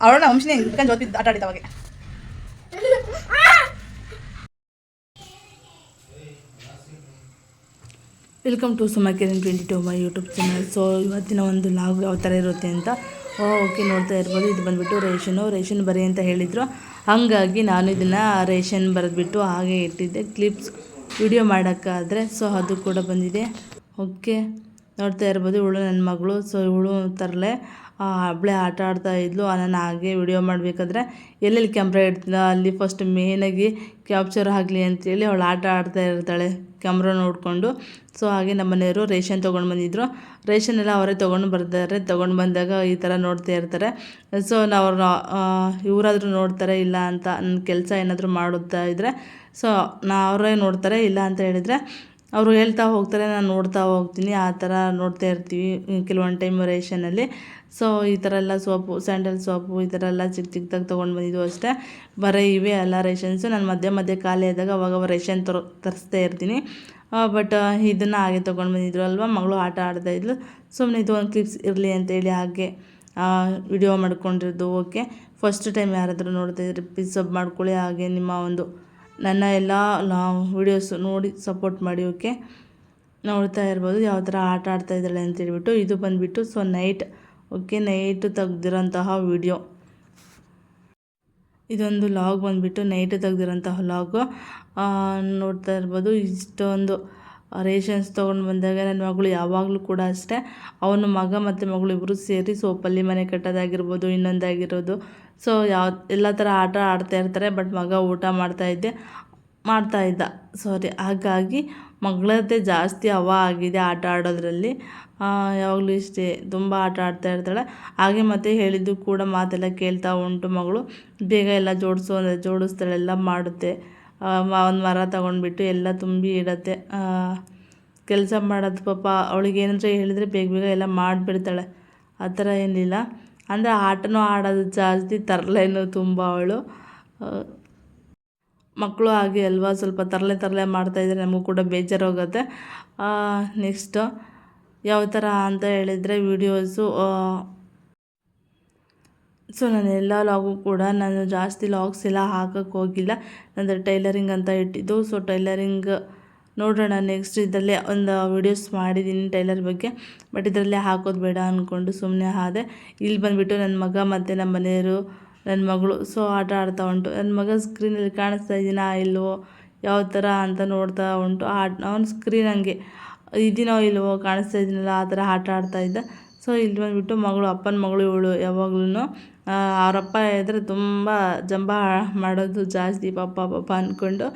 ಅವಳ ಅಂಶನೇ ಇಟ್ಕೊಂಡು ಜೋತಿ ಆಟ ಆಡಿದವಾಗ. Welcome to Suma Kiran 22 my YouTube channel. So ಇವತ್ತಿನ ಒಂದು ಲಾಗ್ ಯಾವ ಥರ ಇರುತ್ತೆ ಅಂತ ಓಕೆ ನೋಡ್ತಾ ಇರ್ಬೋದು. ಇದು ಬಂದುಬಿಟ್ಟು ರೇಷನ್ ಬರೀ ಅಂತ ಹೇಳಿದರು, ಹಾಗಾಗಿ ನಾನು ಇದನ್ನು ರೇಷನ್ ಬರೆದ್ಬಿಟ್ಟು ಹಾಗೆ ಇಟ್ಟಿದ್ದೆ ಕ್ಲಿಪ್ಸ್ ವಿಡಿಯೋ ಮಾಡೋಕ್ಕಾದರೆ. ಸೊ ಅದು ಕೂಡ ಬಂದಿದೆ. ಓಕೆ ನೋಡ್ತಾ ಇರ್ಬೋದು. ಇವಳು ನನ್ನ ಮಗಳು. ಸೊ ಇವಳು ತರಲೆ ಹಬ್ಬಳೆ ಆಟ ಆಡ್ತಾ ಇದ್ಲು. ನಾನು ಹಾಗೆ ವಿಡಿಯೋ ಮಾಡಬೇಕಾದ್ರೆ ಎಲ್ಲೆಲ್ಲಿ ಕ್ಯಾಮ್ರಾ ಇಡ್ತೀನ ಅಲ್ಲಿ ಫಸ್ಟ್ ಮೇನಾಗಿ ಕ್ಯಾಪ್ಚರ್ ಆಗಲಿ ಅಂತೇಳಿ ಅವಳು ಆಟ ಆಡ್ತಾ ಇರ್ತಾಳೆ ಕ್ಯಾಮ್ರಾ ನೋಡಿಕೊಂಡು. ಸೊ ಹಾಗೆ ನಮ್ಮ ಮನೆಯವರು ರೇಷನ್ ತೊಗೊಂಡು ಬಂದಿದ್ದರು. ರೇಷನ್ ಎಲ್ಲ ಅವರೇ ತೊಗೊಂಡು ಬರ್ತಾರೆ. ತೊಗೊಂಡು ಬಂದಾಗ ಈ ಥರ ನೋಡ್ತಾ ಇರ್ತಾರೆ. ಸೊ ನಾವು ಇವರಾದರೂ ನೋಡ್ತಾರೆ, ಇಲ್ಲ ಅಂತ ನನ್ನ ಕೆಲಸ ಏನಾದರೂ ಮಾಡುತ್ತಾ ಇದ್ದರೆ ಸೊ ಅವರೇ ನೋಡ್ತಾರೆ. ಇಲ್ಲ ಅಂತ ಹೇಳಿದರೆ ಅವರು ಹೇಳ್ತಾ ಹೋಗ್ತಾರೆ, ನಾನು ನೋಡ್ತಾ ಹೋಗ್ತೀನಿ. ಆ ಥರ ನೋಡ್ತಾ ಇರ್ತೀವಿ ಕೆಲವೊಂದು ಟೈಮ್ ರೇಷನಲ್ಲಿ. ಸೊ ಈ ಥರ ಎಲ್ಲ ಸೋಪು, ಸ್ಯಾಂಡಲ್ ಸೋಪು ಈ ಥರ ಎಲ್ಲ ಚಿಕ್ಕದಾಗಿ ತೊಗೊಂಡು ಬಂದಿದ್ದು ಅಷ್ಟೇ. ಬರೀ ಇವೆ ಎಲ್ಲ ರೇಷನ್ಸು. ನಾನು ಮಧ್ಯೆ ಖಾಲಿ ಆದಾಗ ಅವಾಗ ರೇಷನ್ ತರಿಸ್ತಾ ಇರ್ತೀನಿ. ಬಟ್ ಇದನ್ನು ಹಾಗೆ ತೊಗೊಂಡು ಬಂದಿದ್ರು ಅಲ್ವಾ, ಮಗಳು ಆಟ ಆಡ್ತಾಯಿದ್ಲು. ಸುಮ್ಮನೆ ಇದು ಒಂದು ಕ್ಲಿಪ್ಸ್ ಇರಲಿ ಅಂತೇಳಿ ಹಾಗೆ ವಿಡಿಯೋ ಮಾಡ್ಕೊಂಡಿರೋದು. ಓಕೆ, ಫಸ್ಟ್ ಟೈಮ್ ಯಾರಾದರೂ ನೋಡ್ತಾಯಿದ್ರೆ ಪ್ಲೀಸ್ ಸಬ್ ಮಾಡ್ಕೊಳ್ಳಿ. ಹಾಗೆ ನಿಮ್ಮ ಒಂದು ನನ್ನ ಎಲ್ಲ ವೀಡಿಯೋಸು ನೋಡಿ ಸಪೋರ್ಟ್ ಮಾಡಿ. ಓಕೆ, ನೋಡ್ತಾ ಇರ್ಬೋದು ಯಾವ ಥರ ಆಟ ಆಡ್ತಾಯಿದ್ದಾಳೆ ಅಂತೇಳ್ಬಿಟ್ಟು. ಇದು ಬಂದುಬಿಟ್ಟು ಸೊ ನೈಟ್ ತೆಗ್ದಿರೋಂತಹ ವಿಡಿಯೋ. ಇದೊಂದು ಲಾಗ್ ಬಂದುಬಿಟ್ಟು ನೈಟ್ ತೆಗ್ದಿರೋಂತಹ ಲಾಗು. ನೋಡ್ತಾ ಇರ್ಬೋದು. ಇಷ್ಟೊಂದು ರೇಷನ್ಸ್ ತೊಗೊಂಡು ಬಂದಾಗ ನನ್ನ ಮಗಳು ಯಾವಾಗಲೂ ಕೂಡ ಅಷ್ಟೇ, ಅವನು ಮಗ ಮತ್ತು ಮಗಳು ಇಬ್ಬರು ಸೇರಿ ಸೋಪಲ್ಲಿ ಮನೆ ಕಟ್ಟೋದಾಗಿರ್ಬೋದು, ಇನ್ನೊಂದಾಗಿರೋದು. ಸೊ ಎಲ್ಲ ಥರ ಆಟ ಆಡ್ತಾ ಇರ್ತಾರೆ. ಬಟ್ ಮಗ ಊಟ ಮಾಡ್ತಾಯಿದ್ದ ಹಾಗಾಗಿ ಮಗಳದ್ದೇ ಜಾಸ್ತಿ ಆಗಿದೆ ಆಟ ಆಡೋದ್ರಲ್ಲಿ. ಯಾವಾಗಲೂ ಇಷ್ಟೇ ತುಂಬ ಆಟ ಆಡ್ತಾ ಇರ್ತಾಳೆ. ಹಾಗೆ ಮತ್ತು ಹೇಳಿದ್ದು ಕೂಡ ಮಾತೆಲ್ಲ ಕೇಳ್ತಾ ಉಂಟು ಮಗಳು. ಬೇಗ ಎಲ್ಲ ಜೋಡಿಸ್ತಾಳೆ, ಎಲ್ಲ ಮಾಡುತ್ತೆ. ಒಂದು ಮರ ತಗೊಂಡ್ಬಿಟ್ಟು ಎಲ್ಲ ತುಂಬಿ ಇಡತ್ತೆ. ಕೆಲಸ ಮಾಡೋದು ಪಾಪ ಅವಳಿಗೆ ಏನಂದ್ರೆ ಹೇಳಿದರೆ ಬೇಗ ಎಲ್ಲ ಮಾಡಿಬಿಡ್ತಾಳೆ. ಆ ಥರ ಏನಿಲ್ಲ, ಅಂದರೆ ಆಟನೂ ಆಡೋದು ಜಾಸ್ತಿ, ತರಲೆನೂ ತುಂಬ ಅವಳು. ಮಕ್ಕಳು ಹಾಗೆ ಅಲ್ವಾ, ಸ್ವಲ್ಪ ತರಲೆ ಮಾಡ್ತಾಯಿದ್ರೆ ನಮಗೂ ಕೂಡ ಬೇಜಾರೋಗುತ್ತೆ. ನೆಕ್ಸ್ಟು ಯಾವ ಥರ ಅಂತ ಹೇಳಿದರೆ ವೀಡಿಯೋಸು. ಸೊ ನಾನು ಎಲ್ಲ ಲಾಗು ಕೂಡ ನಾನು ಜಾಸ್ತಿ ಲಾಗ್ಸ್ ಎಲ್ಲ ಹಾಕೋಕ್ಕೆ ಹೋಗಿಲ್ಲ. ನಂದು ಟೈಲರಿಂಗ್ ಅಂತ ಇಟ್ಟಿದ್ದು. ಸೊ ಟೈಲರಿಂಗ್ ನೋಡೋಣ ನೆಕ್ಸ್ಟ್ ಇದರಲ್ಲೇ ಒಂದು ವೀಡಿಯೋಸ್ ಮಾಡಿದ್ದೀನಿ ಟೈಲರ್ ಬಗ್ಗೆ. ಬಟ್ ಇದರಲ್ಲೇ ಹಾಕೋದು ಬೇಡ ಅಂದ್ಕೊಂಡು ಸುಮ್ಮನೆ ಆದೆ. ಇಲ್ಲಿ ಬಂದುಬಿಟ್ಟು ನನ್ನ ಮಗ ಮತ್ತು ನಮ್ಮ ಮನೆಯವರು, ನನ್ನ ಮಗಳು ಸೊ ಆಟ ಆಡ್ತಾ ಉಂಟು. ನನ್ನ ಮಗ ಸ್ಕ್ರೀನಲ್ಲಿ ಕಾಣಿಸ್ತಾ ಇದ್ದೀನಾ ಇಲ್ವೋ ಯಾವ ಥರ ಅಂತ ನೋಡ್ತಾ ಉಂಟು. ಅವ್ನ ಸ್ಕ್ರೀನ್ ಹಂಗೆ ಇದೀನೋ ಇಲ್ವೋ ಕಾಣಿಸ್ತಾ ಇದ್ದೀನಲ್ಲ ಆ ಥರ ಆಟ ಆಡ್ತಾಯಿದ್ದ. ಸೊ ಇಲ್ಲಿ ಬಂದುಬಿಟ್ಟು ಅಪ್ಪನ ಮಗಳು ಇವಳು. ಯಾವಾಗ್ಲೂ ಅವರಪ್ಪ ಇದ್ದರೆ ತುಂಬ ಜಂಬ ಮಾಡೋದು ಜಾಸ್ತಿ, ಪಾಪ ಅಂದ್ಕೊಂಡು.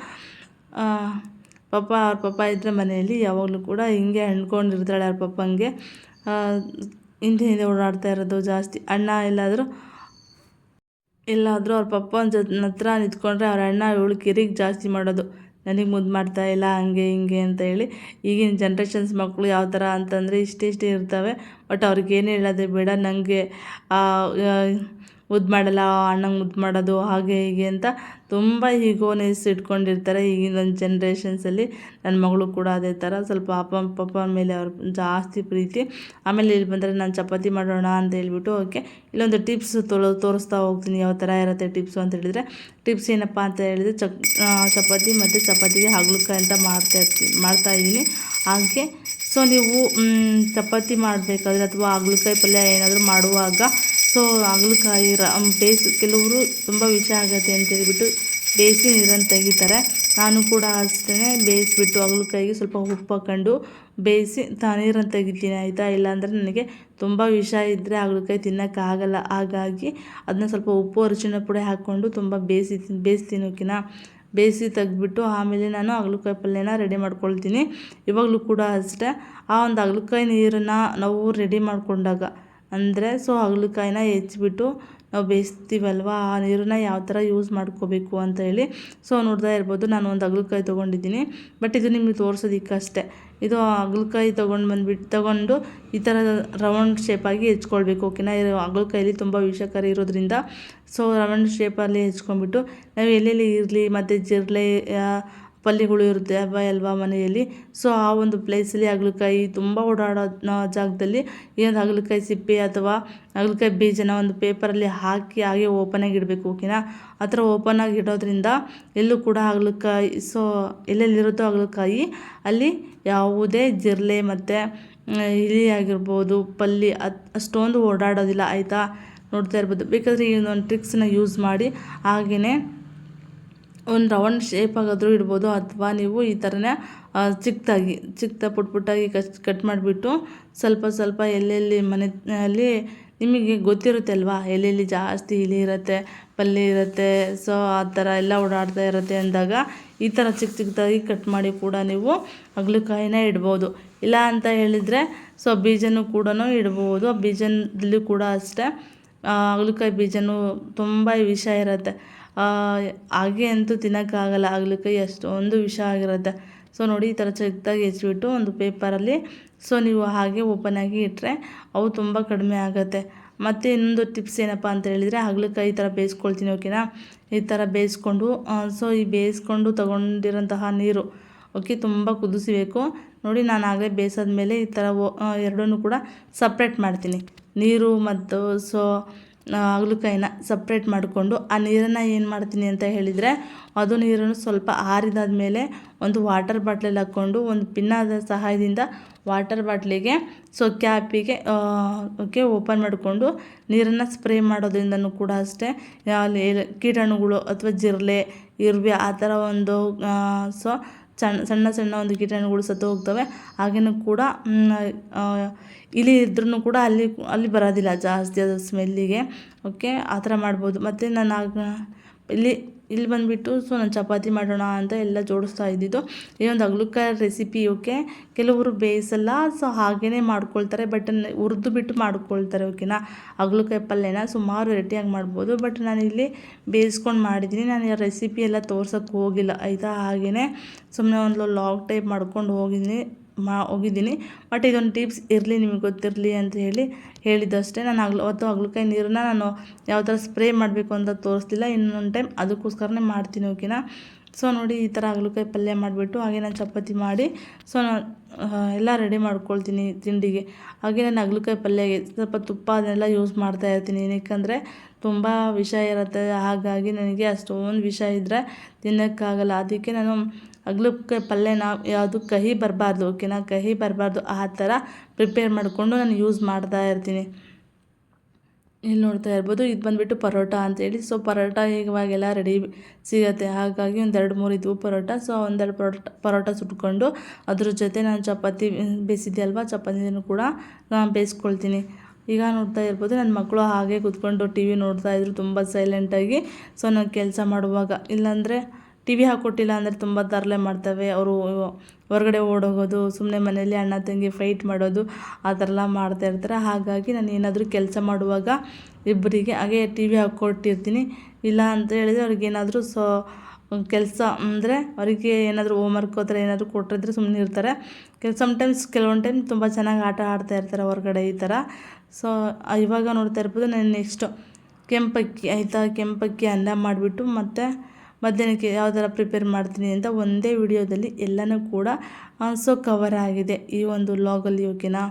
ಅವ್ರ ಪಪ್ಪ ಇದ್ದರೆ ಮನೆಯಲ್ಲಿ ಯಾವಾಗಲೂ ಕೂಡ ಹಿಂಗೆ ಅಂದ್ಕೊಂಡಿರ್ತಾಳೆ ಅವ್ರ ಪಪ್ಪಂಗೆ. ಹಿಂದೆ ಓಡಾಡ್ತಾ ಇರೋದು ಜಾಸ್ತಿ. ಅಣ್ಣ ಎಲ್ಲಾದರೂ ಅವ್ರ ಪಪ್ಪನ ಹತ್ರ ನಿಂತ್ಕೊಂಡ್ರೆ ಅವ್ರ ಅಣ್ಣ ಇವಳು ಕಿರಿಗೆ ಜಾಸ್ತಿ ಮಾಡೋದು, ನನಗೆ ಮುದ್ದು ಮಾಡ್ತಾ ಇಲ್ಲ ಹಂಗೆ ಹಿಂಗೆ ಅಂತ ಹೇಳಿ. ಈಗಿನ ಜನ್ರೇಷನ್ಸ್ ಮಕ್ಕಳು ಯಾವ ಥರ ಅಂತಂದರೆ ಇಷ್ಟೇ ಇರ್ತವೆ. ಬಟ್ ಅವ್ರಿಗೇನು ಹೇಳೋದೇ ಬೇಡ, ನನಗೆ ಮುದ್ದು ಮಾಡಲ್ಲ, ಅಣ್ಣಂಗೆ ಮುದ್ದು ಮಾಡೋದು ಹಾಗೆ ಹೀಗೆ ಅಂತ ತುಂಬ ಈಗೋನೆಸ್ ಇಟ್ಕೊಂಡಿರ್ತಾರೆ ಈಗಿನ ಒಂದು ಜನ್ರೇಷನ್ಸಲ್ಲಿ. ನನ್ನ ಮಗಳು ಕೂಡ ಅದೇ ಥರ, ಸ್ವಲ್ಪ ಪಪ್ಪನ ಮೇಲೆ ಅವ್ರ ಜಾಸ್ತಿ ಪ್ರೀತಿ. ಆಮೇಲೆ ಇಲ್ಲಿ ಬಂದರೆ ನಾನು ಚಪಾತಿ ಮಾಡೋಣ ಅಂತ ಹೇಳ್ಬಿಟ್ಟು ಓಕೆ ಇಲ್ಲೊಂದು ಟಿಪ್ಸ್ ತೋರಿಸ್ತಾ ಹೋಗ್ತೀನಿ ಯಾವ ಥರ ಇರುತ್ತೆ ಟಿಪ್ಸು ಅಂತ ಹೇಳಿದರೆ. ಟಿಪ್ಸ್ ಏನಪ್ಪ ಅಂತ ಹೇಳಿದರೆ ಚಪಾತಿ ಮತ್ತು ಚಪಾತಿಗೆ ಹಾಗಲಕಾಯಿ ಅಂತ ಮಾಡ್ತಾಯಿದ್ದೀನಿ. ಹಾಗೆ ಸೊ ನೀವು ಚಪಾತಿ ಮಾಡಬೇಕಾದ್ರೆ ಅಥವಾ ಹಾಗಲಕಾಯಿ ಪಲ್ಯ ಏನಾದರೂ ಮಾಡುವಾಗ ಸೊ ಹಾಗಲಕಾಯಿ ಕೆಲವರು ತುಂಬ ವಿಷ ಆಗುತ್ತೆ ಅಂತೇಳ್ಬಿಟ್ಟು ಬೇಯಿಸಿ ನೀರನ್ನು ತೆಗಿತಾರೆ. ನಾನು ಕೂಡ ಅಷ್ಟೇ ಬೇಯಿಸ್ಬಿಟ್ಟು ಹಾಗಲಕಾಯಿಗೆ ಸ್ವಲ್ಪ ಉಪ್ಪು ಹಾಕ್ಕೊಂಡು ಬೇಯಿಸಿ ನೀರನ್ನು ತೆಗಿತೀನಿ ಆಯಿತಾ. ಇಲ್ಲಾಂದರೆ ನನಗೆ ತುಂಬ ವಿಷ ಇದ್ದರೆ ಹಾಗಲಕಾಯಿ ತಿನ್ನೋಕ್ಕಾಗಲ್ಲ. ಹಾಗಾಗಿ ಅದನ್ನ ಸ್ವಲ್ಪ ಉಪ್ಪು ಅರಿಶಿಣ ಪುಡಿ ಹಾಕ್ಕೊಂಡು ತುಂಬ ಬೇಯಿಸ್ತೀನಿ ಓಕೆನಾ. ಬೇಯಿಸಿ ತೆಗೆದ್ಬಿಟ್ಟು ಆಮೇಲೆ ನಾನು ಹಾಗಲಕಾಯಿ ಪಲ್ಯನ ರೆಡಿ ಮಾಡ್ಕೊಳ್ತೀನಿ. ಇವಾಗಲೂ ಕೂಡ ಅಷ್ಟೇ ಆ ಒಂದು ಹಾಗಲಕಾಯಿ ನೀರನ್ನು ನಾವು ರೆಡಿ ಮಾಡ್ಕೊಂಡಾಗ ಅಂದರೆ ಸೊ ಹಾಗಲಕಾಯಿನ ಹೆಚ್ಚಿಬಿಟ್ಟು ನಾವು ಬೇಯಿಸ್ತೀವಲ್ವ ಆ ನೀರನ್ನ ಯಾವ ಥರ ಯೂಸ್ ಮಾಡ್ಕೋಬೇಕು ಅಂತ ಹೇಳಿ. ಸೊ ನೋಡ್ತಾ ಇರ್ಬೋದು, ನಾನು ಒಂದು ಹಾಗಲಕಾಯಿ ತೊಗೊಂಡಿದ್ದೀನಿ. ಬಟ್ ಇದು ನಿಮಗೆ ತೋರಿಸೋದಕ್ಕಷ್ಟೇ. ಇದು ಹಾಗಲಕಾಯಿ ತೊಗೊಂಡು ಈ ಥರ ರೌಂಡ್ ಶೇಪಾಗಿ ಹೆಚ್ಕೊಳ್ಬೇಕು, ಓಕೆನಾ. ಹಾಗಲಕಾಯಲ್ಲಿ ತುಂಬ ವಿಷಕಾರಿ ಇರೋದ್ರಿಂದ ಸೊ ರೌಂಡ್ ಶೇಪಲ್ಲಿ ಹೆಚ್ಕೊಂಡ್ಬಿಟ್ಟು ನಾವು ಎಲ್ಲೆಲ್ಲಿ ಇರಲಿ ಮತ್ತು ಜಿರಳೆ ಪಲ್ಯಗಳು ಇರುತ್ತೆ ಅಲ್ವಾ ಮನೆಯಲ್ಲಿ. ಸೊ ಆ ಒಂದು ಪ್ಲೇಸಲ್ಲಿ ಹಾಗಲಕಾಯಿ ತುಂಬ ಓಡಾಡೋ ಜಾಗದಲ್ಲಿ ಈ ಒಂದು ಹಾಗಲಕಾಯಿ ಸಿಪ್ಪೆ ಅಥವಾ ಹಾಗಲಕಾಯಿ ಬೀಜನ ಒಂದು ಪೇಪರಲ್ಲಿ ಹಾಕಿ ಹಾಗೆ ಓಪನಾಗಿ ಇಡಬೇಕು, ಓಕೆನಾ. ಆ ಥರ ಓಪನಾಗಿ ಇಡೋದ್ರಿಂದ ಎಲ್ಲೂ ಕೂಡ ಹಾಗಲಕಾಯಿ ಸೊ ಎಲ್ಲೆಲ್ಲಿರುತ್ತೋ ಹಾಗಲಕಾಯಿ ಅಲ್ಲಿ ಯಾವುದೇ ಜಿರಳೆ ಮತ್ತು ಇಲಿ ಆಗಿರ್ಬೋದು ಅಷ್ಟೊಂದು ಓಡಾಡೋದಿಲ್ಲ, ಆಯಿತಾ. ನೋಡ್ತಾ ಇರ್ಬೋದು. ಬೇಕಾದರೆ ಈ ಒಂದು ಟ್ರಿಕ್ಸನ್ನ ಯೂಸ್ ಮಾಡಿ ಹಾಗೆಯೇ ಒಂದು ರೌಂಡ್ ಶೇಪಾಗಾದರೂ ಇಡ್ಬೋದು, ಅಥವಾ ನೀವು ಈ ಥರನೇ ಚಿಕ್ಕದಾಗಿ ಪುಟ್ಟಾಗಿ ಕಟ್ ಮಾಡಿಬಿಟ್ಟು ಸ್ವಲ್ಪ ಎಲ್ಲೆಲ್ಲಿ ಮನೆಯಲ್ಲಿ ನಿಮಗೆ ಗೊತ್ತಿರುತ್ತೆ ಅಲ್ವಾ, ಎಲ್ಲೆಲ್ಲಿ ಜಾಸ್ತಿ ಇಲಿ ಇರುತ್ತೆ, ಪಲ್ಯ ಇರುತ್ತೆ, ಸೊ ಆ ಥರ ಎಲ್ಲ ಓಡಾಡ್ತಾ ಇರುತ್ತೆ ಅಂದಾಗ ಈ ಥರ ಚಿಕ್ಕದಾಗಿ ಕಟ್ ಮಾಡಿ ಕೂಡ ನೀವು ಹಾಗಲಕಾಯಿನ ಇಡ್ಬೋದು. ಇಲ್ಲ ಅಂತ ಹೇಳಿದರೆ ಸೊ ಬೀಜನೂ ಕೂಡ ಇಡ್ಬೋದು. ಆ ಬೀಜದಲ್ಲಿ ಕೂಡ ಅಷ್ಟೇ ಹಾಗಲಕಾಯಿ ಬೀಜನೂ ತುಂಬ ವಿಷ ಇರುತ್ತೆ. ಹಾಗೆ ಅಂತೂ ತಿನ್ನೋಕ್ಕಾಗಲ್ಲ, ಹಾಗಲಕಾಯಿ ಅಷ್ಟೊಂದು ವಿಷ ಆಗಿರುತ್ತೆ. ಸೊ ನೋಡಿ, ಈ ಥರ ಚಿಕ್ಕದಾಗಿ ಹೆಚ್ಚಿಬಿಟ್ಟು ಒಂದು ಪೇಪರಲ್ಲಿ ಸೊ ನೀವು ಹಾಗೆ ಓಪನಾಗಿ ಇಟ್ಟರೆ ಅವು ತುಂಬ ಕಡಿಮೆ ಆಗುತ್ತೆ. ಮತ್ತು ಇನ್ನೊಂದು ಟಿಪ್ಸ್ ಏನಪ್ಪ ಅಂತ ಹೇಳಿದರೆ, ಹಾಗಲಕಾಯಿ ಈ ಥರ ಬೇಯಿಸ್ಕೊಳ್ತೀನಿ, ಓಕೆನಾ. ಈ ಥರ ಬೇಯಿಸ್ಕೊಂಡು ಸೊ ಈ ಬೇಯಿಸ್ಕೊಂಡು ತೊಗೊಂಡಿರೋಂತಹ ನೀರು ಓಕೆ ತುಂಬ ಕುದಿಸಬೇಕು. ನೋಡಿ, ನಾನು ಆಗಲೇ ಬೇಯಿಸಾದ್ಮೇಲೆ ಈ ಥರ ಎರಡನ್ನೂ ಕೂಡ ಸಪ್ರೇಟ್ ಮಾಡ್ತೀನಿ. ನೀರು ಮತ್ತು ಸೊ ಹಾಗಲಕಾಯಿನ ಸಪ್ರೇಟ್ ಮಾಡಿಕೊಂಡು ಆ ನೀರನ್ನು ಏನು ಮಾಡ್ತೀನಿ ಅಂತ ಹೇಳಿದರೆ, ಅದು ನೀರನ್ನು ಸ್ವಲ್ಪ ಆರಿದಾದ ಮೇಲೆ ಒಂದು ವಾಟರ್ ಬಾಟ್ಲಲ್ಲಿ ಹಾಕ್ಕೊಂಡು ಒಂದು ಪಿನ್ನಾದ ಸಹಾಯದಿಂದ ವಾಟರ್ ಬಾಟ್ಲಿಗೆ ಸೊ ಕ್ಯಾಪಿಗೆ ಓಕೆ ಓಪನ್ ಮಾಡಿಕೊಂಡು ನೀರನ್ನು ಸ್ಪ್ರೇ ಮಾಡೋದ್ರಿಂದನೂ ಕೂಡ ಅಷ್ಟೇ ಅಲ್ಲಿ ಕೀಟಾಣುಗಳು ಅಥವಾ ಜಿರಳೆ ಇರುವೆ ಆ ಥರ ಒಂದು ಸೊ ಸಣ್ಣ ಒಂದು ಕೀಟಾಣುಗಳು ಸತ್ತು ಹೋಗ್ತವೆ. ಹಾಗೆಯೂ ಕೂಡ ಇಲಿ ಇದ್ರೂ ಕೂಡ ಅಲ್ಲಿ ಬರೋದಿಲ್ಲ ಜಾಸ್ತಿ ಅದು ಸ್ಮೆಲ್ಲಿಗೆ, ಓಕೆ. ಆ ಥರ ಮಾಡ್ಬೋದು. ಮತ್ತು ನಾನು ಇಲ್ಲಿ ಬಂದುಬಿಟ್ಟು ಸೊ ನಾನು ಚಪಾತಿ ಮಾಡೋಣ ಅಂತ ಎಲ್ಲ ಜೋಡಿಸ್ತಾ ಇದ್ದಿದ್ದು ಈ ಒಂದು ಹಾಗಲಕಾಯಿ ರೆಸಿಪಿ, ಓಕೆ. ಕೆಲವರು ಬೇಯಿಸಲ್ಲ, ಸೊ ಹಾಗೇ ಮಾಡ್ಕೊಳ್ತಾರೆ, ಬಟ್ ಹುರಿದು ಬಿಟ್ಟು ಮಾಡ್ಕೊಳ್ತಾರೆ, ಓಕೆನಾ. ಹಾಗಲಕಾಯಿ ಪಲ್ಯನ ಸುಮಾರು ವೆರೈಟಿಯಾಗಿ ಮಾಡ್ಬೋದು, ಬಟ್ ನಾನು ಇಲ್ಲಿ ಬೇಯಿಸ್ಕೊಂಡು ಮಾಡಿದ್ದೀನಿ. ನಾನು ಈ ರೆಸಿಪಿ ಎಲ್ಲ ತೋರ್ಸೋಕ್ಕೆ ಹೋಗಿಲ್ಲ, ಆಯಿತಾ. ಹಾಗೆಯೇ ಸುಮ್ಮನೆ ಒಂದು ಲಾಗ್ ಟೈಪ್ ಮಾಡ್ಕೊಂಡು ಹೋಗಿದ್ದೀನಿ. ಬಟ್ ಇದೊಂದು ಟಿಪ್ಸ್ ಇರಲಿ, ನಿಮಗೆ ಗೊತ್ತಿರಲಿ ಅಂತ ಹೇಳಿದ್ದಷ್ಟೇ. ನಾನು ಅವತ್ತು ಹಾಗಲಕಾಯಿ ನೀರನ್ನ ನಾನು ಯಾವ ಥರ ಸ್ಪ್ರೇ ಮಾಡಬೇಕು ಅಂತ ತೋರಿಸ್ಲಿಲ್ಲ. ಇನ್ನೊಂದು ಟೈಮ್ ಅದಕ್ಕೋಸ್ಕರನೇ ಮಾಡ್ತೀನಿ, ಓಕೆನಾ. ಸೊ ನೋಡಿ, ಈ ಥರ ಹಾಗಲಕಾಯಿ ಪಲ್ಯ ಮಾಡಿಬಿಟ್ಟು ಹಾಗೆ ನಾನು ಚಪಾತಿ ಮಾಡಿ ಸೊ ನಾನು ಎಲ್ಲ ರೆಡಿ ಮಾಡ್ಕೊಳ್ತೀನಿ ತಿಂಡಿಗೆ. ಹಾಗೆ ನಾನು ಹಾಗಲಕಾಯಿ ಪಲ್ಯಗೆ ಸ್ವಲ್ಪ ತುಪ್ಪ ಅದನ್ನೆಲ್ಲ ಯೂಸ್ ಮಾಡ್ತಾ ಇರ್ತೀನಿ, ಏನಕ್ಕೆಂದರೆ ತುಂಬ ವಿಷ ಇರುತ್ತೆ. ಹಾಗಾಗಿ ನನಗೆ ಅಷ್ಟೊಂದು ವಿಷ ಇದ್ದರೆ ತಿನ್ನೋಕ್ಕಾಗಲ್ಲ. ಅದಕ್ಕೆ ನಾನು ಹಾಗಲಕಾಯಿ ಪಲ್ಯನ ಯಾವುದು ಕಹಿ ಬರಬಾರ್ದು, ಓಕೆನಾ. ಕಹಿ ಬರಬಾರ್ದು ಆ ಥರ ಪ್ರಿಪೇರ್ ಮಾಡಿಕೊಂಡು ನಾನು ಯೂಸ್ ಮಾಡ್ತಾ ಇರ್ತೀನಿ. ಇಲ್ಲಿ ನೋಡ್ತಾ ಇರ್ಬೋದು, ಇದು ಬಂದುಬಿಟ್ಟು ಪರೋಟ ಅಂತೇಳಿ. ಸೊ ಪರೋಟ ಇವಾಗೆಲ್ಲ ರೆಡಿ ಸಿಗುತ್ತೆ, ಹಾಗಾಗಿ ಒಂದು 2-3 ಇದ್ವು ಪರೋಟ. ಸೊ ಒಂದೆರಡು ಪರೋಟ ಸುಟ್ಕೊಂಡು ಅದ್ರ ಜೊತೆ ನಾನು ಚಪಾತಿ ಬೇಯಿಸಿದ್ದೆ ಅಲ್ವಾ, ಚಪಾತಿನೂ ಕೂಡ ನಾನು ಬೇಯಿಸ್ಕೊಳ್ತೀನಿ. ಈಗ ನೋಡ್ತಾ ಇರ್ಬೋದು, ನನ್ನ ಮಕ್ಕಳು ಹಾಗೆ ಕೂತ್ಕೊಂಡು ಟಿ ವಿ ನೋಡ್ತಾಯಿದ್ರು ತುಂಬ ಸೈಲೆಂಟಾಗಿ. ಸೊ ನಾನು ಕೆಲಸ ಮಾಡುವಾಗ, ಇಲ್ಲಾಂದರೆ ಟಿ ವಿ ಹಾಕ್ಕೊಟ್ಟಿಲ್ಲ ಅಂದರೆ ತುಂಬ ತರಲೆ ಮಾಡ್ತವೆ. ಅವರು ಹೊರಗಡೆ ಓಡೋಗೋದು, ಸುಮ್ಮನೆ ಮನೆಯಲ್ಲಿ ಅಣ್ಣ ತಂಗಿ ಫೈಟ್ ಮಾಡೋದು ಆ ಥರ ಎಲ್ಲ ಮಾಡ್ತಾಯಿರ್ತಾರೆ. ಹಾಗಾಗಿ ನಾನು ಏನಾದರೂ ಕೆಲಸ ಮಾಡುವಾಗ ಇಬ್ಬರಿಗೆ ಹಾಗೆ ಟಿ ವಿ ಹಾಕ್ಕೊಟ್ಟಿರ್ತೀನಿ. ಇಲ್ಲ ಅಂತ ಹೇಳಿದರೆ ಅವ್ರಿಗೇನಾದರೂ ಸೊ ಕೆಲಸ ಅಂದರೆ ಅವರಿಗೆ ಏನಾದರೂ ಹೋಮ್ವರ್ಕ್ ಆ ಥರ ಏನಾದರೂ ಕೊಟ್ಟಿದ್ರೆ ಸುಮ್ಮನೆ ಇರ್ತಾರೆ. ಕೆಲವೊಂದು ಟೈಮ್ ತುಂಬ ಚೆನ್ನಾಗಿ ಆಟ ಆಡ್ತಾಯಿರ್ತಾರೆ ಹೊರಗಡೆ ಈ ಥರ. ಸೊ ಇವಾಗ ನೋಡ್ತಾ ಇರ್ಬೋದು, ನಾನು ನೆಕ್ಸ್ಟು ಕೆಂಪಕ್ಕಿ, ಆಯಿತಾ. ಕೆಂಪಕ್ಕಿ ಅನ್ನ ಮಾಡಿಬಿಟ್ಟು ಮತ್ತು ಮಧ್ಯಾಹ್ನಕ್ಕೆ ಯಾವ ಥರ ಪ್ರಿಪೇರ್ ಮಾಡ್ತೀನಿ ಅಂತ ಒಂದೇ ವಿಡಿಯೋದಲ್ಲಿ ಎಲ್ಲನೂ ಕೂಡ ಸೊ ಕವರ್ ಆಗಿದೆ ಈ ಒಂದು ವ್ಲಾಗಲ್ಲಿ, ಓಕೆನಾ.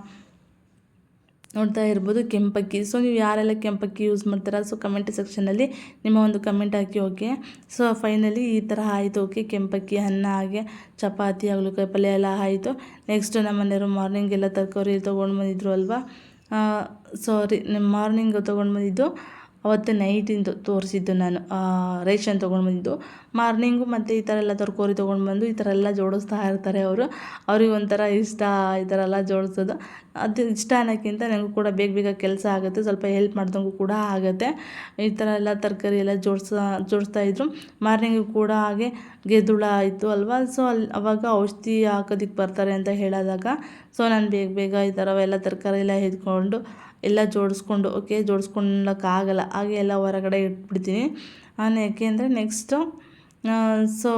ನೋಡ್ತಾ ಇರ್ಬೋದು ಕೆಂಪಕ್ಕಿ. ಸೊ ನೀವು ಯಾರೆಲ್ಲ ಕೆಂಪಕ್ಕಿ ಯೂಸ್ ಮಾಡ್ತೀರಾ ಸೊ ಕಮೆಂಟ್ ಸೆಕ್ಷನಲ್ಲಿ ನಿಮ್ಮ ಒಂದು ಕಮೆಂಟ್ ಹಾಕಿ, ಓಕೆ. ಸೊ ಫೈನಲಿ ಈ ಥರ ಆಯಿತು, ಓಕೆ. ಕೆಂಪಕ್ಕಿ ಅನ್ನ ಹಾಗೆ ಚಪಾತಿ ಹಾಗಲಕಾಯಿ ಪಲ್ಯ ಎಲ್ಲ ಆಯಿತು. ನೆಕ್ಸ್ಟ್ ನಮ್ಮ ಮನೆಯವರು ಮಾರ್ನಿಂಗ್ ಎಲ್ಲ ತರಕಾರಿ ತೊಗೊಂಡು ಬಂದಿದ್ರು ಅಲ್ವಾ. ಮಾರ್ನಿಂಗ್ ತೊಗೊಂಡು ಬಂದಿದ್ದು ಅವತ್ತು ನೈಟಿಂದು ತೋರಿಸಿದ್ದು ನಾನು ರೇಷನ್ ತೊಗೊಂಡು ಬಂದಿದ್ದು. ಮಾರ್ನಿಂಗು ಮತ್ತು ಈ ಥರ ಎಲ್ಲ ತರಕಾರಿ ತೊಗೊಂಡು ಬಂದು ಈ ಥರ ಎಲ್ಲ ಜೋಡಿಸ್ತಾ ಇರ್ತಾರೆ ಅವ್ರಿಗೆ ಒಂಥರ ಇಷ್ಟ ಈ ಥರ ಎಲ್ಲ ಜೋಡಿಸೋದು. ಅದು ಇಷ್ಟ ಅನ್ನೋಕ್ಕಿಂತ ನನಗೂ ಕೂಡ ಬೇಗ ಕೆಲಸ ಆಗುತ್ತೆ, ಸ್ವಲ್ಪ ಹೆಲ್ಪ್ ಮಾಡ್ದಂಗೂ ಕೂಡ ಆಗುತ್ತೆ. ಈ ಥರ ಎಲ್ಲ ತರಕಾರಿ ಎಲ್ಲ ಜೋಡಿಸ್ತಾಯಿದ್ರು. ಮಾರ್ನಿಂಗು ಕೂಡ ಹಾಗೆ ಗೆದ್ದುಳ ಆಯಿತು ಅಲ್ವಾ. ಸೊ ಅವಾಗ ಔಷಧಿ ಹಾಕೋದಕ್ಕೆ ಬರ್ತಾರೆ ಅಂತ ಹೇಳಿದಾಗ ಸೊ ನಾನು ಬೇಗ ಈ ಥರ ಎಲ್ಲ ತರಕಾರಿ ಎಲ್ಲ ಎತ್ಕೊಂಡು ಎಲ್ಲ ಜೋಡಿಸ್ಕೊಂಡು ಜೋಡಿಸ್ಕೊಳ್ಳೋಕ್ಕಾಗಲ್ಲ, ಹಾಗೆ ಎಲ್ಲ ಹೊರಗಡೆ ಇಟ್ಬಿಡ್ತೀನಿ. ನಾನು ಯಾಕೆಂದರೆ ನೆಕ್ಸ್ಟು ಸೊ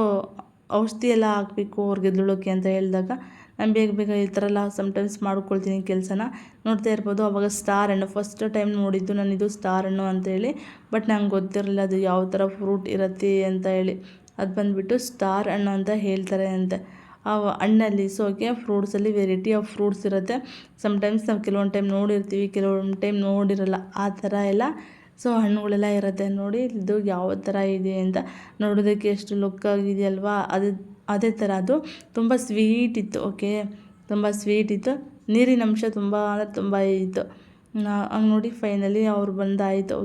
ಔಷಧಿ ಎಲ್ಲ ಹಾಕಬೇಕು ಅವ್ರಿಗೆ ಗೆದ್ಲುಳೋಕ್ಕೆ ಅಂತ ಹೇಳಿದಾಗ ನಾನು ಬೇಗ ಬೇಗ ಈ ಥರ ಎಲ್ಲ ಸಮ್ಟೈಮ್ಸ್ ಮಾಡ್ಕೊಳ್ತೀನಿ ಕೆಲಸನ. ನೋಡ್ತಾ ಇರ್ಬೋದು, ಅವಾಗ ಸ್ಟಾರ್ ಹಣ್ಣು ಫಸ್ಟ್ ಟೈಮ್ ನೋಡಿದ್ದು ನಾನು, ಇದು ಸ್ಟಾರ್ ಹಣ್ಣು ಅಂತೇಳಿ. ಬಟ್ ನಂಗೆ ಗೊತ್ತಿರಲಿಲ್ಲ ಅದು ಯಾವ ಥರ ಫ್ರೂಟ್ ಇರುತ್ತೆ ಅಂತ ಹೇಳಿ. ಅದು ಬಂದುಬಿಟ್ಟು ಸ್ಟಾರ್ ಹಣ್ಣು ಅಂತ ಹೇಳ್ತಾರೆ ಅಂತೆ ಆ ಹಣ್ಣಲ್ಲಿ. ಸೊ ಫ್ರೂಟ್ಸಲ್ಲಿ ವೆರೈಟಿ ಆಫ್ ಫ್ರೂಟ್ಸ್ ಇರುತ್ತೆ. ಸಮ್ಟೈಮ್ಸ್ ನಾವು ಕೆಲವೊಂದು ಟೈಮ್ ನೋಡಿರ್ತೀವಿ, ಕೆಲವೊಂದು ಟೈಮ್ ನೋಡಿರಲ್ಲ, ಆ ಥರ ಎಲ್ಲ ಸೊ ಹಣ್ಣುಗಳೆಲ್ಲ ಇರುತ್ತೆ. ನೋಡಿ ಇದು ಯಾವ ಥರ ಇದೆ ಅಂತ, ನೋಡೋದಕ್ಕೆ ಎಷ್ಟು ಲುಕ್ ಆಗಿದೆಯಲ್ವಾ, ಅದೇ ಥರ ಅದು ತುಂಬ ಸ್ವೀಟ್ ಇತ್ತು. ತುಂಬ ಸ್ವೀಟ್ ಇತ್ತು, ನೀರಿನ ಅಂಶ ತುಂಬ ಅಂದರೆ ತುಂಬ ಇತ್ತು. ಹಂಗೆ ನೋಡಿ ಫೈನಲಿ ಅವ್ರು ಬಂದಾಯಿತು.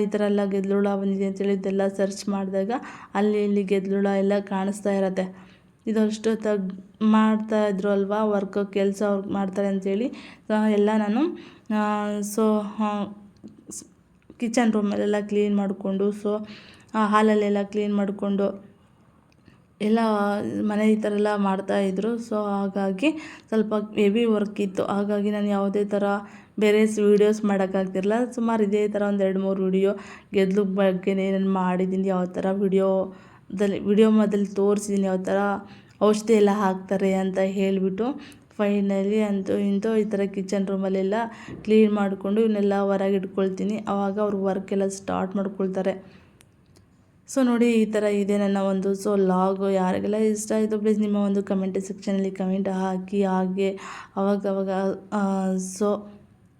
ಈ ಥರ ಎಲ್ಲ ಗೆದ್ಲುಳ ಬಂದಿದೆ ಅಂತೇಳಿ ಇದೆಲ್ಲ ಸರ್ಚ್ ಮಾಡಿದಾಗ ಅಲ್ಲಿ ಇಲ್ಲಿ ಗೆದ್ಲುಳ ಎಲ್ಲ ಕಾಣಿಸ್ತಾ ಇರತ್ತೆ. ಇದಷ್ಟು ಮಾಡ್ತಾಯಿದ್ರು ಅಲ್ವಾ ವರ್ಕ್, ಕೆಲಸ ಅವ್ರು ಮಾಡ್ತಾರೆ ಅಂಥೇಳಿ ಎಲ್ಲ ನಾನು ಸೊ ಕಿಚನ್ ರೂಮಲ್ಲೆಲ್ಲ ಕ್ಲೀನ್ ಮಾಡಿಕೊಂಡು, ಸೊ ಹಾಲಲ್ಲೆಲ್ಲ ಕ್ಲೀನ್ ಮಾಡಿಕೊಂಡು ಎಲ್ಲ ಮನೆ ಈ ಥರ ಎಲ್ಲ ಮಾಡ್ತಾಯಿದ್ರು. ಸೊ ಹಾಗಾಗಿ ಸ್ವಲ್ಪ ಹೆವಿ ವರ್ಕ್ ಇತ್ತು. ಹಾಗಾಗಿ ನಾನು ಯಾವುದೇ ಥರ ಬೇರೆ ವೀಡಿಯೋಸ್ ಮಾಡೋಕ್ಕಾಗ್ತಿರಲಿಲ್ಲ. ಸುಮಾರು ಇದೇ ಥರ ಒಂದು 2-3 ವೀಡಿಯೋ ಗೆದ್ಲು ಬಗ್ಗೆನೇ ನಾನು ಮಾಡಿದ್ದೀನಿ. ಯಾವ ಥರ ವಿಡಿಯೋ ಮೊದಲು ತೋರಿಸಿದ್ದೀನಿ, ಯಾವ ಥರ ಔಷಧಿ ಎಲ್ಲ ಹಾಕ್ತಾರೆ ಅಂತ ಹೇಳಿಬಿಟ್ಟು. ಫೈನಲಿ ಅಂತೂ ಇಂತೂ ಈ ಥರ ಕಿಚನ್ ರೂಮಲ್ಲೆಲ್ಲ ಕ್ಲೀನ್ ಮಾಡಿಕೊಂಡು ಇವನ್ನೆಲ್ಲ ಹೊರಗೆ ಇಟ್ಕೊಳ್ತೀನಿ. ಆವಾಗ ಅವ್ರು ವರ್ಕ್ ಎಲ್ಲ ಸ್ಟಾರ್ಟ್ ಮಾಡ್ಕೊಳ್ತಾರೆ. ಸೊ ನೋಡಿ ಈ ಥರ ಇದೆ ನನ್ನ ಒಂದು ಲಾಗು. ಯಾರಿಗೆಲ್ಲ ಇಷ್ಟ ಆಯಿತು ಪ್ಲೀಸ್ ನಿಮ್ಮ ಒಂದು ಕಮೆಂಟ್ ಸೆಕ್ಷನಲ್ಲಿ ಕಮೆಂಟ್ ಹಾಕಿ. ಹಾಗೆ ಅವಾಗವಾಗ ಸೊ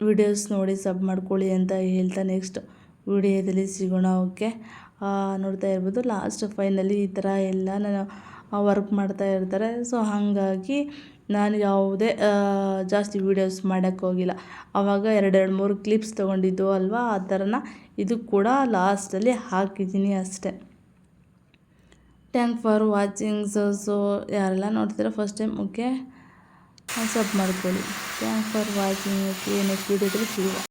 ವಿಡಿಯೋಸ್ ನೋಡಿ ಸಬ್ ಮಾಡ್ಕೊಳ್ಳಿ ಅಂತ ಹೇಳ್ತಾ ನೆಕ್ಸ್ಟ್ ವಿಡಿಯೋದಲ್ಲಿ ಸಿಗೋಣ. ನೋಡ್ತಾ ಇರ್ಬೋದು ಲಾಸ್ಟ್ ಫೈನಲಿ ಈ ಥರ ಎಲ್ಲ ನಾನು ವರ್ಕ್ ಮಾಡ್ತಾ ಇರ್ತಾರೆ. ಸೊ ಹಾಗಾಗಿ ನಾನು ಯಾವುದೇ ಜಾಸ್ತಿ ವೀಡಿಯೋಸ್ ಮಾಡೋಕ್ಕೋಗಿಲ್ಲ. ಆವಾಗ 2-3 ಕ್ಲಿಪ್ಸ್ ತೊಗೊಂಡಿದ್ದು ಅಲ್ವಾ, ಆ ಥರನ ಇದು ಕೂಡ ಲಾಸ್ಟಲ್ಲಿ ಹಾಕಿದ್ದೀನಿ ಅಷ್ಟೇ. Thank for watching. ಸೊ ಯಾರೆಲ್ಲ ನೋಡ್ತೀರಾ ಫಸ್ಟ್ ಟೈಮ್ ಸಬ್ ಮಾಡ್ಕೊಳ್ಳಿ. Thank for watching. ನೆಕ್ಸ್ಟ್ ವೀಡಿಯೋದಲ್ಲಿ ಸಿಗುವ.